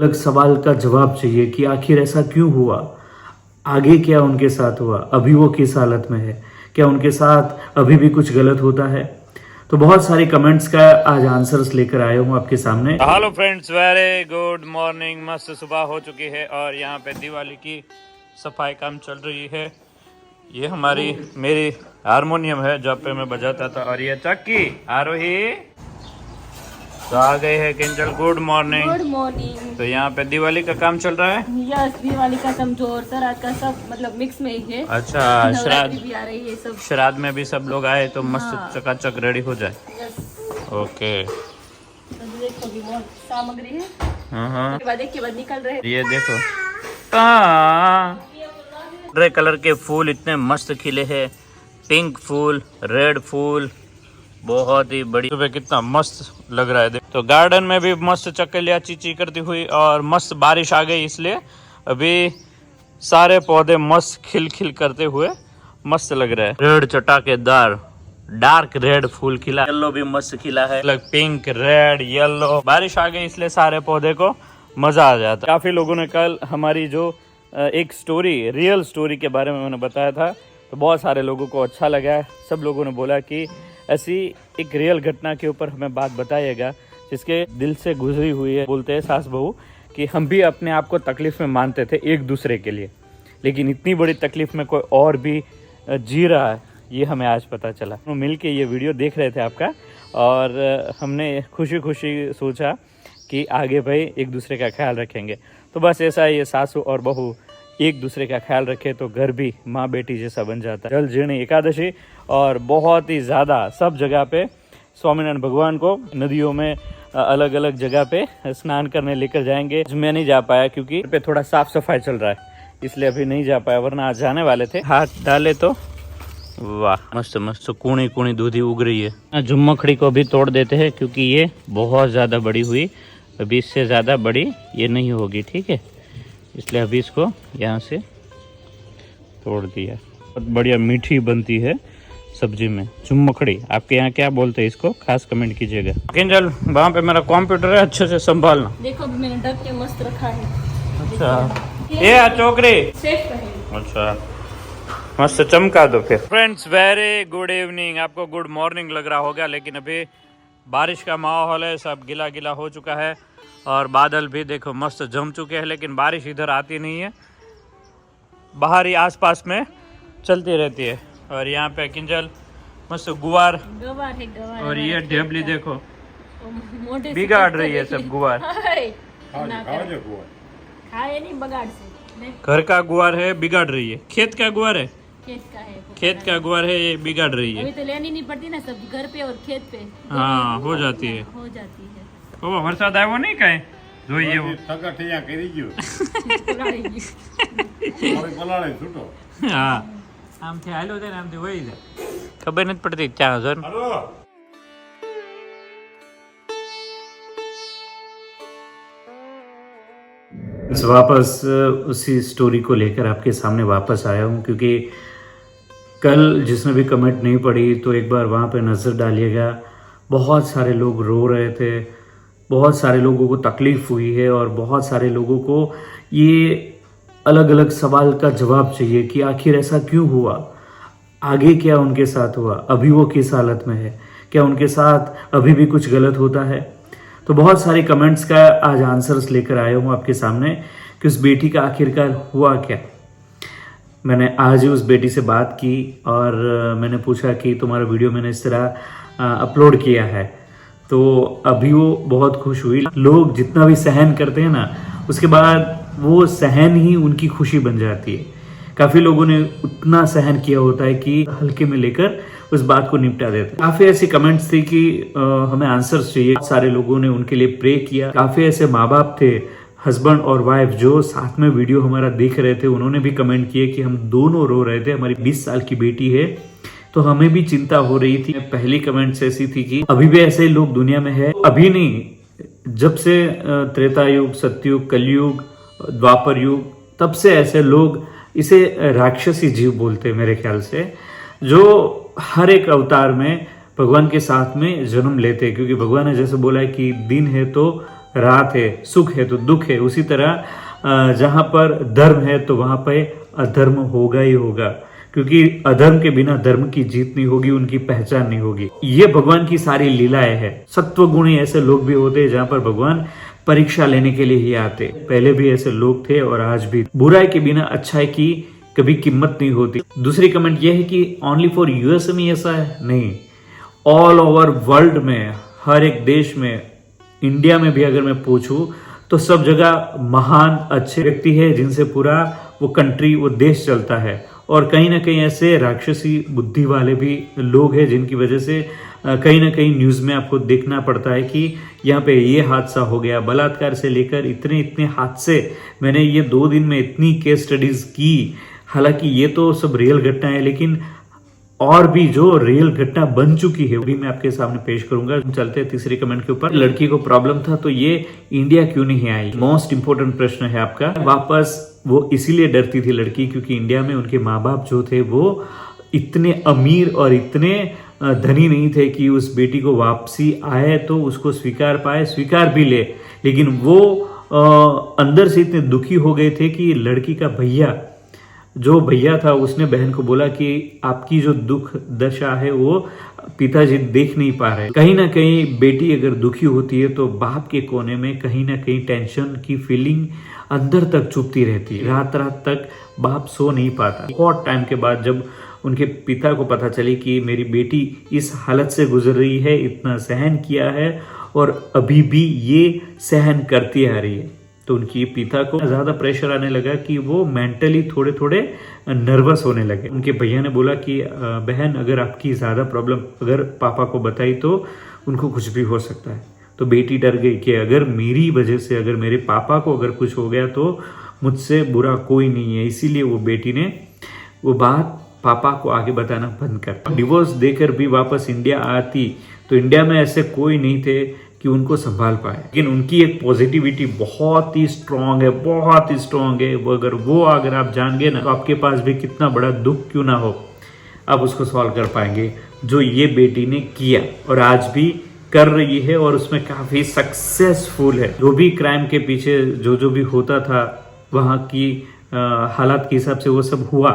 अलग सवाल का जवाब चाहिए कि आखिर ऐसा क्यों हुआ, आगे क्या उनके साथ हुआ, अभी वो किस हालत में है, क्या उनके साथ अभी भी कुछ गलत होता है। तो बहुत सारे कमेंट्स का आज आंसर्स लेकर आया हूँ आपके सामने। Hello friends, very good morning. मस्त सुबह हो चुकी है और यहाँ पे दिवाली की सफाई काम चल रही है। ये मेरी हारमोनियम है जब पे मैं बजाता था, और ये चक्की आरोही तो आ गए हैं। Kinjal good morning. Good morning. तो यहाँ पे दिवाली का काम चल रहा है। यस, दिवाली का कमजोर श्राद्ध का सब मतलब मिक्स में ही है। अच्छा, नवरात्रि भी आ रही है सब। श्राद्ध में भी सब लोग आए तो मस्त हाँ। चकाचक रेडी हो जाए। यस। ओके। तो देखो भी बहुत सामग्री है। हाँ, के बाद निकल रहे हैं। ये देखो रेड कलर के फूल इतने मस्त खिले हैं। पिंक फूल, रेड फूल, बहुत ही बड़ी। सुबह कितना मस्त लग रहा है। तो गार्डन में भी मस्त चक्कलियाँ चींची करती हुई, और मस्त बारिश आ गई इसलिए अभी सारे पौधे मस्त खिल खिल करते हुए मस्त लग रहा है। रेड चटाकेदार डार्क रेड फूल खिला, येलो भी मस्त खिला है, अलग पिंक रेड येलो। बारिश आ गई इसलिए सारे पौधे को मजा आ जाता। काफी लोगों ने कल हमारी जो एक स्टोरी, रियल स्टोरी के बारे में मैंने बताया था, तो बहुत सारे लोगों को अच्छा लगा है। सब लोगों ने बोला कि ऐसी एक रियल घटना के ऊपर हमें बात बताइएगा जिसके दिल से गुजरी हुई है। बोलते हैं सास बहू कि हम भी अपने आप को तकलीफ में मानते थे एक दूसरे के लिए, लेकिन इतनी बड़ी तकलीफ में कोई और भी जी रहा है, ये हमें आज पता चला। हम मिल के ये वीडियो देख रहे थे आपका, और हमने खुशी खुशी सोचा कि आगे भाई एक दूसरे का ख्याल रखेंगे। तो बस ऐसा ही, ये सासू और बहू एक दूसरे का ख्याल रखे तो घर भी माँ बेटी जैसा बन जाता है। जल जीर्णी एकादशी, और बहुत ही ज़्यादा सब जगह पे स्वामीनारायण भगवान को नदियों में अलग अलग जगह पे स्नान करने लेकर जाएंगे। मैं नहीं जा पाया क्योंकि पे थोड़ा साफ सफाई चल रहा है, इसलिए अभी नहीं जा पाया, वरना आज जाने वाले थे। हाथ डाले तो वाह, मस्त मस्त कूणी कूणी दूधी उग रही है। जुम्मखड़ी को भी तोड़ देते हैं क्योंकि ये बहुत ज़्यादा बड़ी हुई, अभी इससे ज़्यादा बड़ी ये नहीं होगी, ठीक है, इसलिए अभी इसको यहाँ से तोड़ दिया। बहुत बढ़िया मीठी बनती है सब्जी में जुम्मखड़ी। आपके यहाँ क्या बोलते हैं इसको, खास कमेंट कीजिएगा। किंजल, वहाँ पे मेरा कंप्यूटर है, अच्छे से संभालना। देखो भी मैंने ढक के मस्त रखा है। अच्छा, ये चौकरी सेफ है। अच्छा, मस्त चमका दो फिर। Friends, very good evening. आपको गुड मॉर्निंग लग रहा होगा, लेकिन अभी बारिश का माहौल है, सब गिला गिला हो चुका है, और बादल भी देखो मस्त जम चुके हैं, लेकिन बारिश इधर आती नहीं है, बाहर ही आसपास में चलती रहती है। और यहाँ पे किंजल मस्त गुवार है, और ये ढेबली देखो मोटे बिगाड़ रही है सब गुवार। खाए नहीं बगाड़ से। घर का गुवार है, बिगाड़ रही है। खेत का गुवार है, खेत का गुवार है, ये बिगाड़ रही है। अभी तो लेनी नहीं पड़ती ना, सब घर पे और खेत पे। हाँ, हो जाती है। ओ वरसाद आयो नहीं कहीं જોઈએ वो સગઠિયા કરી ગયો પલાળે છૂટો હા, આમથી હાલ્યો જાય ને આમથી વહી જાય, ખબર નથી પડતી ત્યાં જો ને। હલો वापस उसी स्टोरी को लेकर आपके सामने वापस आया हूँ, क्योंकि कल जिसने भी कमेंट नहीं पढ़ी तो एक बार वहाँ पे नज़र डालिएगा। बहुत सारे लोग रो रहे थे, बहुत सारे लोगों को तकलीफ़ हुई है, और बहुत सारे लोगों को ये अलग अलग सवाल का जवाब चाहिए कि आखिर ऐसा क्यों हुआ, आगे क्या उनके साथ हुआ, अभी वो किस हालत में है, क्या उनके साथ अभी भी कुछ गलत होता है। तो बहुत सारे कमेंट्स का आज आंसर्स लेकर आया हूँ आपके सामने कि उस बेटी का आखिरकार हुआ क्या। मैंने आज ही उस बेटी से बात की, और मैंने पूछा कि तुम्हारा वीडियो मैंने इस तरह अपलोड किया है, तो अभी वो बहुत खुश हुई। लोग जितना भी सहन करते हैं ना, उसके बाद वो सहन ही उनकी खुशी बन जाती है। काफ़ी लोगों ने उतना सहन किया होता है कि हल्के में लेकर उस बात को निपटा देते हैं। काफ़ी ऐसी कमेंट्स थी कि हमें आंसर्स चाहिए। सारे लोगों ने उनके लिए प्रे किया। काफ़ी ऐसे माँ बाप थे, हस्बैंड और वाइफ, जो साथ में वीडियो हमारा देख रहे थे, उन्होंने भी कमेंट किए कि हम दोनों रो रहे थे, हमारी 20 साल की बेटी है तो हमें भी चिंता हो रही थी। पहली कमेंट्स ऐसी थी कि अभी भी ऐसे लोग दुनिया में है, अभी नहीं, जब से त्रेता युग, सतयुग, कलयुग, द्वापर युग, तब से ऐसे लोग, इसे राक्षसी जीव बोलते हैं मेरे ख्याल से, जो हर एक अवतार में भगवान के साथ में जन्म लेते हैं। क्योंकि भगवान ने जैसे बोला है कि दिन है तो रात है, सुख है तो दुख है, उसी तरह जहाँ पर धर्म है तो वहाँ पे अधर्म होगा ही होगा, क्योंकि अधर्म के बिना धर्म की जीत नहीं होगी, उनकी पहचान नहीं होगी। ये भगवान की सारी लीलाएं है। सत्व गुणी ऐसे लोग भी होते हैं जहाँ पर भगवान परीक्षा लेने के लिए ही आते। पहले भी ऐसे लोग थे और आज भी। बुराई के बिना अच्छाई की कभी कीमत नहीं होती। दूसरी कमेंट यह है कि ओनली फॉर यूएसए में ऐसा है, नहीं, ऑल ओवर वर्ल्ड में, हर एक देश में, इंडिया में भी अगर मैं पूछूं तो सब जगह महान अच्छे व्यक्ति है जिनसे पूरा वो कंट्री, वो देश चलता है। और कहीं ना कहीं ऐसे राक्षसी बुद्धि वाले भी लोग हैं जिनकी वजह से कहीं ना कहीं न्यूज़ में आपको देखना पड़ता है कि यहाँ पे ये हादसा हो गया। बलात्कार से लेकर इतने इतने हादसे, मैंने ये 2 दिन में इतनी केस स्टडीज की। हालांकि ये तो सब रियल घटना है, लेकिन और भी जो रियल घटना बन चुकी है वो भी मैं आपके सामने पेश करूंगा। चलते हैं तीसरी कमेंट के ऊपर। लड़की को प्रॉब्लम था तो ये इंडिया क्यों नहीं आई? मोस्ट इंपोर्टेंट प्रश्न है आपका। वापस वो इसीलिए डरती थी लड़की क्योंकि इंडिया में उनके माँ बाप जो थे वो इतने अमीर और इतने धनी नहीं थे कि उस बेटी को वापसी आए तो उसको स्वीकार पाए, स्वीकार भी ले। लेकिन वो अंदर से इतने दुखी हो गए थे कि लड़की का भैया, जो भैया था, उसने बहन को बोला कि आपकी जो दुख दशा है वो पिताजी देख नहीं पा रहे। कहीं ना कहीं बेटी अगर दुखी होती है तो बाप के कोने में कहीं ना कहीं टेंशन की फीलिंग अंदर तक चुभती रहती है। रात रात तक बाप सो नहीं पाता। बहुत टाइम के बाद जब उनके पिता को पता चली कि मेरी बेटी इस हालत से गुजर रही है, इतना सहन किया है और अभी भी ये सहन करती आ रही है, तो उनकी पिता को ज़्यादा प्रेशर आने लगा कि वो मेंटली थोड़े थोड़े नर्वस होने लगे। उनके भैया ने बोला कि बहन, अगर आपकी ज़्यादा प्रॉब्लम अगर पापा को बताई तो उनको कुछ भी हो सकता है। तो बेटी डर गई कि अगर मेरी वजह से, अगर मेरे पापा को अगर कुछ हो गया तो मुझसे बुरा कोई नहीं है। इसीलिए वो बेटी ने वो बात पापा को आगे बताना बंद कर। डिवोर्स देकर भी वापस इंडिया आती तो इंडिया में ऐसे कोई नहीं थे कि उनको संभाल पाए। लेकिन उनकी एक पॉजिटिविटी बहुत ही स्ट्रांग है, बहुत ही स्ट्रांग है। वो अगर आप जान गए ना तो आपके पास भी कितना बड़ा दुख क्यों ना हो, आप उसको सॉल्व कर पाएंगे, जो ये बेटी ने किया और आज भी कर रही है और उसमें काफ़ी सक्सेसफुल है। जो भी क्राइम के पीछे जो भी होता था वहाँ की हालात के हिसाब से वो सब हुआ,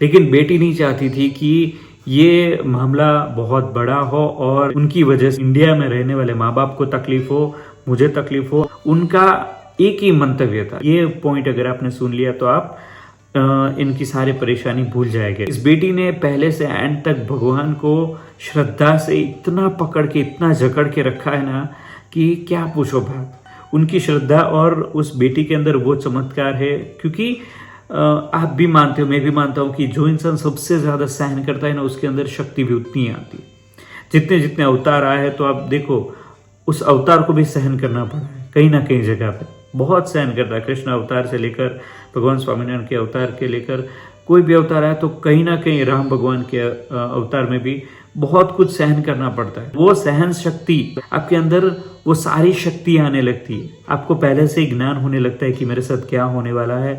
लेकिन बेटी नहीं चाहती थी कि ये मामला बहुत बड़ा हो और उनकी वजह से इंडिया में रहने वाले माँ बाप को तकलीफ हो, मुझे तकलीफ हो। उनका एक ही मंतव्य था। ये पॉइंट अगर आपने सुन लिया तो आप इनकी सारी परेशानी भूल जाएंगे। इस बेटी ने पहले से एंड तक भगवान को श्रद्धा से इतना पकड़ के, इतना जकड़ के रखा है ना कि क्या पूछो बात। उनकी श्रद्धा और उस बेटी के अंदर वो चमत्कार है, क्योंकि आप भी मानते हो, मैं भी मानता हूँ कि जो इंसान सबसे ज़्यादा सहन करता है ना उसके अंदर शक्ति भी उतनी ही आती है। जितने जितने अवतार आए हैं तो आप देखो उस अवतार को भी सहन करना पड़ा है कहीं ना कहीं जगह पे, बहुत सहन करता है। कृष्ण अवतार से लेकर भगवान स्वामीनारायण के अवतार के लेकर कोई भी अवतार आया तो कहीं ना कहीं राम भगवान के अवतार में भी बहुत कुछ सहन करना पड़ता है। वो सहन शक्ति आपके अंदर, वो सारी शक्ति आने लगती है। आपको पहले से ही ज्ञान होने लगता है कि मेरे साथ क्या होने वाला है,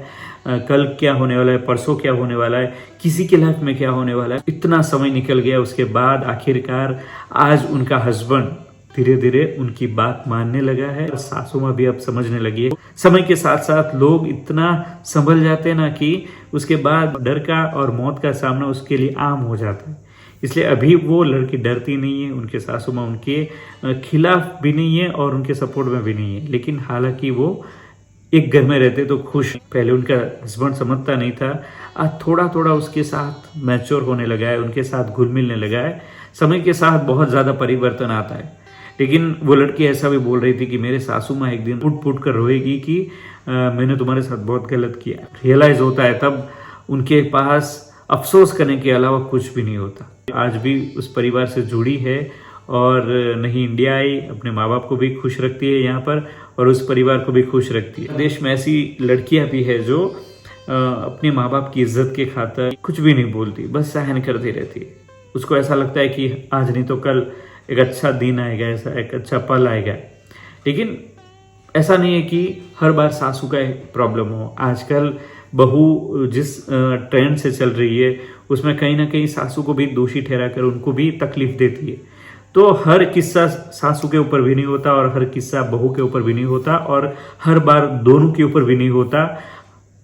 कल क्या होने वाला है, परसों क्या होने वाला है, किसी के लाइफ में क्या होने वाला है। इतना समय निकल गया, उसके बाद आखिरकार आज उनका हस्बैंड धीरे धीरे उनकी बात मानने लगा है। सासू माँ भी अब समझने लगी है। समय के साथ साथ लोग इतना संभल जाते हैं ना कि उसके बाद डर का और मौत का सामना उसके लिए आम हो जाता है। इसलिए अभी वो लड़की डरती नहीं है, उनके सासू माँ उनके खिलाफ भी नहीं है और उनके सपोर्ट में भी नहीं है। लेकिन हालांकि वो एक घर में रहते तो खुश। पहले उनका हस्बैंड समझता नहीं था, आज थोड़ा थोड़ा उसके साथ मैच्योर होने लगा है, उनके साथ घुल मिलने लगा है। समय के साथ बहुत ज़्यादा परिवर्तन आता है। लेकिन वो लड़की ऐसा भी बोल रही थी कि मेरे सासू माँ एक दिन फुट कर रोएगी कि मैंने तुम्हारे साथ बहुत गलत किया। रियलाइज होता है तब उनके पास अफसोस करने के अलावा कुछ भी नहीं होता। आज भी उस परिवार से जुड़ी है और नहीं इंडिया आई, अपने माँ बाप को भी खुश रखती है यहाँ पर और उस परिवार को भी खुश रखती है। देश में ऐसी लड़कियाँ भी है जो अपने माँ बाप की इज्जत के खातिर कुछ भी नहीं बोलती, बस सहन करती रहती है। उसको ऐसा लगता है कि आज नहीं तो कल एक अच्छा दिन आएगा, ऐसा एक अच्छा पल आएगा। लेकिन ऐसा नहीं है कि हर बार सासू का प्रॉब्लम हो। आजकल बहू जिस ट्रेंड से चल रही है उसमें कहीं ना कहीं सासू को भी दोषी ठहरा कर उनको भी तकलीफ देती है। तो हर किस्सा सासू के ऊपर भी नहीं होता और हर किस्सा बहू के ऊपर भी नहीं होता और हर बार दोनों के ऊपर भी नहीं होता।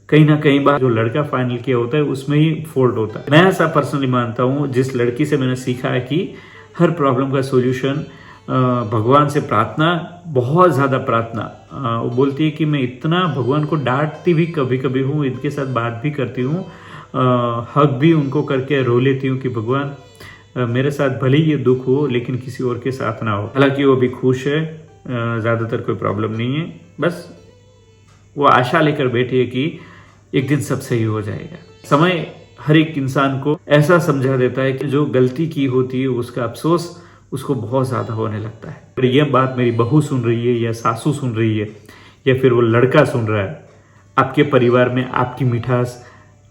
कहीं ना कहीं बार जो लड़का फाइनल किया होता है उसमें ही फॉल्ट होता है। मैं ऐसा पर्सनली मानता हूँ, जिस लड़की से मैंने सीखा है कि हर प्रॉब्लम का सॉल्यूशन भगवान से प्रार्थना, बहुत ज़्यादा प्रार्थना। वो बोलती है कि मैं इतना भगवान को डांटती भी कभी कभी हूँ, इनके साथ बात भी करती हूँ, हक भी उनको करके रो लेती हूँ कि भगवान मेरे साथ भले ही ये दुख हो लेकिन किसी और के साथ ना हो। हालांकि वो भी खुश है, ज़्यादातर कोई प्रॉब्लम नहीं है, बस वो आशा लेकर बैठी है कि एक दिन सब सही हो जाएगा। समय हर एक इंसान को ऐसा समझा देता है कि जो गलती की होती है उसका अफसोस उसको बहुत ज़्यादा होने लगता है। और यह बात मेरी बहू सुन रही है या सासू सुन रही है या फिर वो लड़का सुन रहा है, आपके परिवार में आपकी मिठास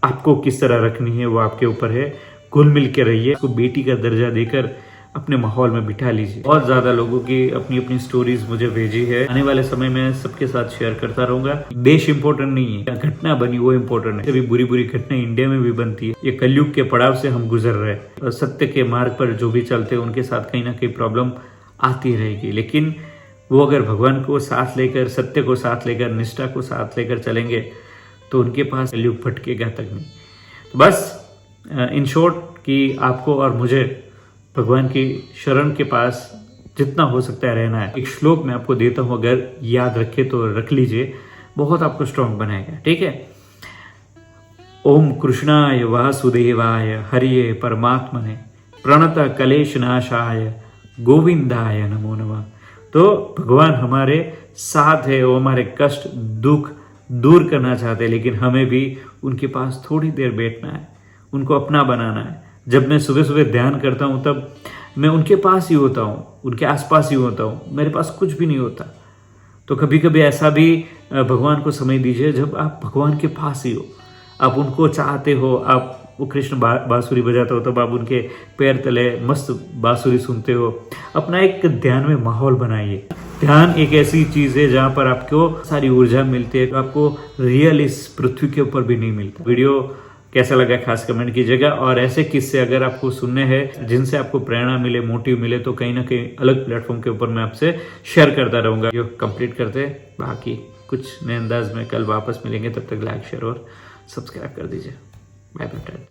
आपको किस तरह रखनी है वो आपके ऊपर है। घुल मिल के रहिए, उसको बेटी का दर्जा देकर अपने माहौल में बिठा लीजिए। बहुत ज़्यादा लोगों की अपनी अपनी स्टोरीज मुझे भेजी है, आने वाले समय में सबके साथ शेयर करता रहूंगा। देश इंपॉर्टेंट नहीं है, घटना बनी वो इंपॉर्टेंट है। अभी बुरी बुरी घटना इंडिया में भी बनती है, ये कलयुग के पड़ाव से हम गुजर रहे हैं। सत्य के मार्ग पर जो भी चलते हैं उनके साथ कहीं ना कहीं प्रॉब्लम आती रहेगी, लेकिन वो अगर भगवान को साथ लेकर, सत्य को साथ लेकर, निष्ठा को साथ लेकर चलेंगे तो उनके पास कलयुग फटकेगा तक नहीं। तो बस इन शॉर्ट कि आपको और मुझे भगवान की शरण के पास जितना हो सकता है रहना है। एक श्लोक मैं आपको देता हूँ, अगर याद रखे तो रख लीजिए, बहुत आपको स्ट्रांग बनाएगा। ठीक है। ओम कृष्णाय वासुदेवाय हरिये परमात्मने प्रणत कलेश नाशाय गोविंदाय नमो नमः। तो भगवान हमारे साथ है, वो हमारे कष्ट दुख दूर करना चाहते हैं, लेकिन हमें भी उनके पास थोड़ी देर बैठना है, उनको अपना बनाना है। जब मैं सुबह सुबह ध्यान करता हूँ तब मैं उनके पास ही होता हूँ, उनके आसपास ही होता हूँ, मेरे पास कुछ भी नहीं होता। तो कभी कभी ऐसा भी भगवान को समय दीजिए जब आप भगवान के पास ही हो, आप उनको चाहते हो। आप वो कृष्ण बांसुरी बजाते हो तब आप उनके पैर तले मस्त बांसुरी सुनते हो। अपना एक ध्यान में माहौल बनाइए। ध्यान एक ऐसी चीज़ है जहाँ पर आपको सारी ऊर्जा मिलती है, आपको रियल इस पृथ्वी के ऊपर भी नहीं मिलता। वीडियो कैसा लगा खास कमेंट कीजिएगा, और ऐसे किस्से अगर आपको सुनने हैं जिनसे आपको प्रेरणा मिले, मोटिव मिले, तो कहीं ना कहीं अलग प्लेटफॉर्म के ऊपर मैं आपसे शेयर करता रहूँगा। वीडियो कंप्लीट करते, बाकी कुछ नए अंदाज में कल वापस मिलेंगे। तब तक लाइक शेयर और सब्सक्राइब कर दीजिए। Bye bye.